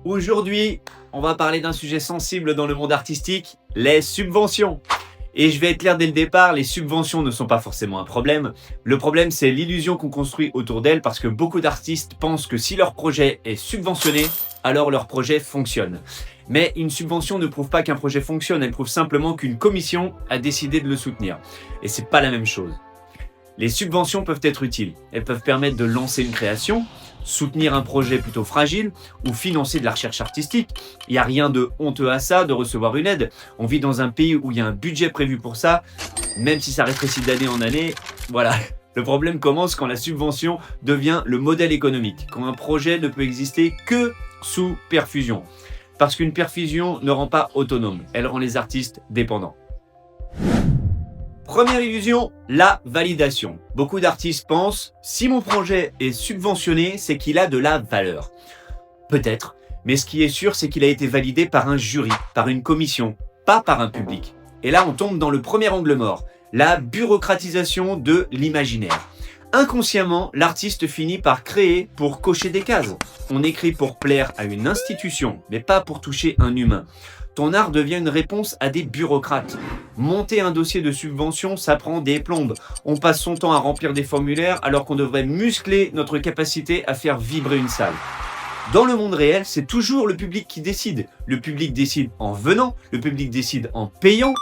Aujourd'hui, on va parler d'un sujet sensible dans le monde artistique, les subventions. Et je vais être clair dès le départ, les subventions ne sont pas forcément un problème. Le problème, c'est l'illusion qu'on construit autour d'elles parce que beaucoup d'artistes pensent que si leur projet est subventionné, alors leur projet fonctionne. Mais une subvention ne prouve pas qu'un projet fonctionne, elle prouve simplement qu'une commission a décidé de le soutenir. Et c'est pas la même chose. Les subventions peuvent être utiles. Elles peuvent permettre de lancer une création, soutenir un projet plutôt fragile ou financer de la recherche artistique. Il n'y a rien de honteux à ça, de recevoir une aide. On vit dans un pays où il y a un budget prévu pour ça, même si ça rétrécit d'année en année. Voilà. Le problème commence quand la subvention devient le modèle économique, quand un projet ne peut exister que sous perfusion. Parce qu'une perfusion ne rend pas autonome, elle rend les artistes dépendants. Première illusion, la validation. Beaucoup d'artistes pensent, si mon projet est subventionné, c'est qu'il a de la valeur. Peut-être, mais ce qui est sûr, c'est qu'il a été validé par un jury, par une commission, pas par un public. Et là, on tombe dans le premier angle mort, la bureaucratisation de l'imaginaire. Inconsciemment, l'artiste finit par créer pour cocher des cases. On écrit pour plaire à une institution, mais pas pour toucher un humain. Ton art devient une réponse à des bureaucrates. Monter un dossier de subvention, ça prend des plombes. On passe son temps à remplir des formulaires alors qu'on devrait muscler notre capacité à faire vibrer une salle. Dans le monde réel, c'est toujours le public qui décide. Le public décide en venant, le public décide en payant.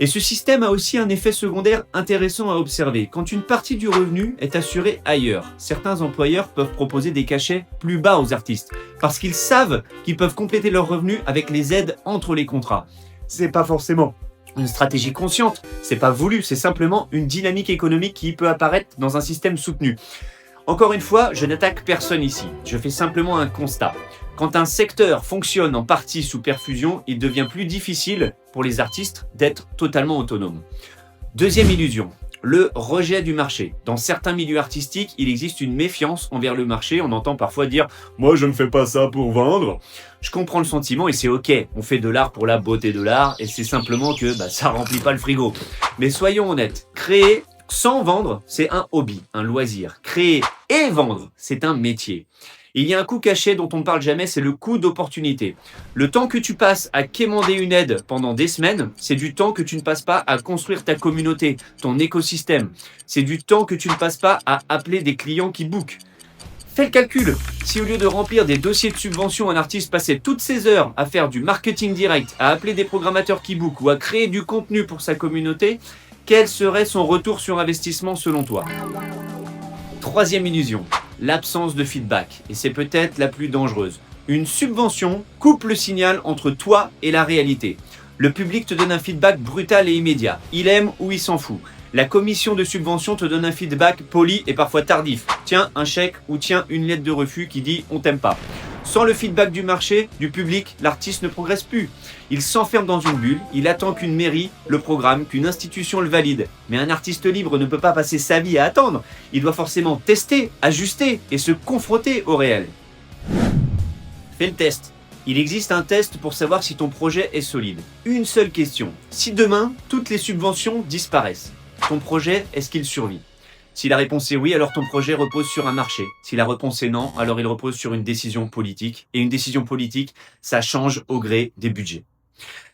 Et ce système a aussi un effet secondaire intéressant à observer. Quand une partie du revenu est assurée ailleurs, certains employeurs peuvent proposer des cachets plus bas aux artistes parce qu'ils savent qu'ils peuvent compléter leurs revenus avec les aides entre les contrats. C'est pas forcément une stratégie consciente, c'est pas voulu, c'est simplement une dynamique économique qui peut apparaître dans un système soutenu. Encore une fois, je n'attaque personne ici, je fais simplement un constat. Quand un secteur fonctionne en partie sous perfusion, il devient plus difficile pour les artistes d'être totalement autonomes. Deuxième illusion, le rejet du marché. Dans certains milieux artistiques, il existe une méfiance envers le marché. On entend parfois dire « Moi, je ne fais pas ça pour vendre ». Je comprends le sentiment et c'est ok. On fait de l'art pour la beauté de l'art et c'est simplement que ça remplit pas le frigo. Mais soyons honnêtes, créer sans vendre, c'est un hobby, un loisir. Créer et vendre, c'est un métier. Il y a un coût caché dont on ne parle jamais, c'est le coût d'opportunité. Le temps que tu passes à quémander une aide pendant des semaines, c'est du temps que tu ne passes pas à construire ta communauté, ton écosystème. C'est du temps que tu ne passes pas à appeler des clients qui bookent. Fais le calcul. Si au lieu de remplir des dossiers de subvention, un artiste passait toutes ses heures à faire du marketing direct, à appeler des programmateurs qui bookent ou à créer du contenu pour sa communauté, quel serait son retour sur investissement selon toi ? Troisième illusion, l'absence de feedback, et c'est peut-être la plus dangereuse. Une subvention coupe le signal entre toi et la réalité. Le public te donne un feedback brutal et immédiat. Il aime ou il s'en fout. La commission de subvention te donne un feedback poli et parfois tardif. Tiens un chèque ou tiens une lettre de refus qui dit « on t'aime pas ». Sans le feedback du marché, du public, l'artiste ne progresse plus. Il s'enferme dans une bulle, il attend qu'une mairie le programme, qu'une institution le valide. Mais un artiste libre ne peut pas passer sa vie à attendre. Il doit forcément tester, ajuster et se confronter au réel. Fais le test. Il existe un test pour savoir si ton projet est solide. Une seule question. Si demain, toutes les subventions disparaissent, ton projet, est-ce qu'il survit ? Si la réponse est oui, alors ton projet repose sur un marché. Si la réponse est non, alors il repose sur une décision politique. Et une décision politique, ça change au gré des budgets.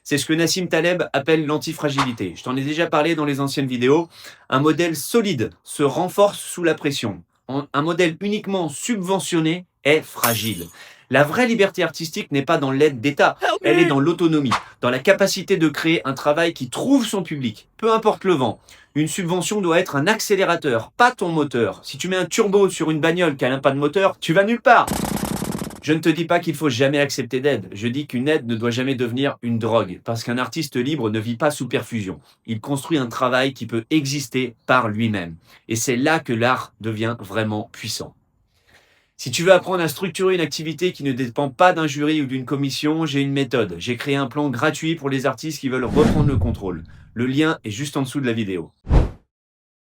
C'est ce que Nassim Taleb appelle l'antifragilité. Je t'en ai déjà parlé dans les anciennes vidéos. Un modèle solide se renforce sous la pression. Un modèle uniquement subventionné est fragile. La vraie liberté artistique n'est pas dans l'aide d'État, elle est dans l'autonomie, dans la capacité de créer un travail qui trouve son public, peu importe le vent. Une subvention doit être un accélérateur, pas ton moteur. Si tu mets un turbo sur une bagnole qui n'a pas de moteur, tu vas nulle part. Je ne te dis pas qu'il faut jamais accepter d'aide, je dis qu'une aide ne doit jamais devenir une drogue, parce qu'un artiste libre ne vit pas sous perfusion. Il construit un travail qui peut exister par lui-même. Et c'est là que l'art devient vraiment puissant. Si tu veux apprendre à structurer une activité qui ne dépend pas d'un jury ou d'une commission, j'ai une méthode. J'ai créé un plan gratuit pour les artistes qui veulent reprendre le contrôle. Le lien est juste en dessous de la vidéo.